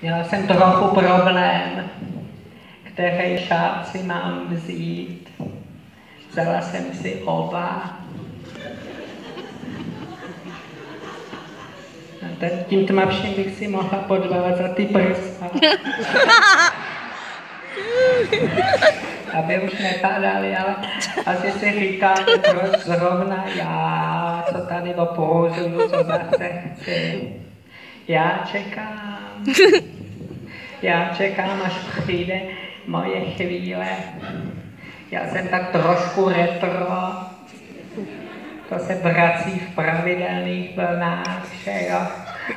Měla jsem trochu problém, který šát si mám vzít. Vzala jsem si oba. Tím tmavším bych si mohla podvázat ty prsa. Aby už nepadaly, ale asi si říkáte, proč zrovna já, co tady opouzuju, co zase chci. Já čekám, až přijde moje chvíle. Já jsem tak trošku retro, to se vrací v pravidelných vlnách, že jo.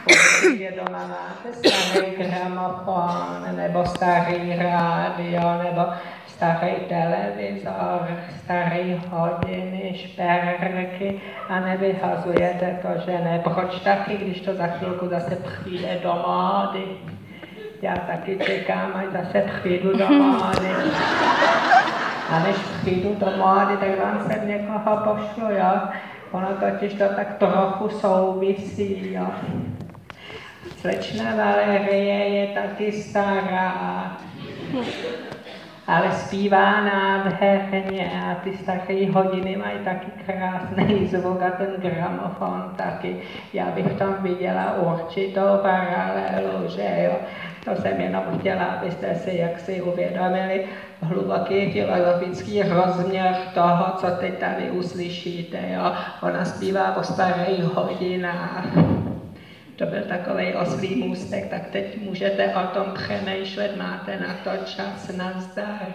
Určitě doma máte starý gramofon, nebo starý rádio, nebo starý televizor, starý hodiny, šperky a nevyhazujete to, že ne. Proč taky, když to za chvilku zase přijde do módy? Já taky čekám, až zase přijdu do módy. A než přijdu do módy, tak vám sem někoho pošlu, jo? Ono totiž to tak trochu souvisí, jo? Slečna Valerie je taky stará, ale zpívá nádherně a ty staré hodiny mají taky krásný zvuk a ten gramofon taky. Já bych tam viděla určitou paralelu, že jo. To jsem jenom chtěla, abyste si jaksi uvědomili hluboký filozofický rozměr toho, co teď tady uslyšíte, jo. Ona zpívá o starých hodinách. To byl takovej oslý můstek, tak teď můžete o tom přemýšlet, máte na to čas, nazdar.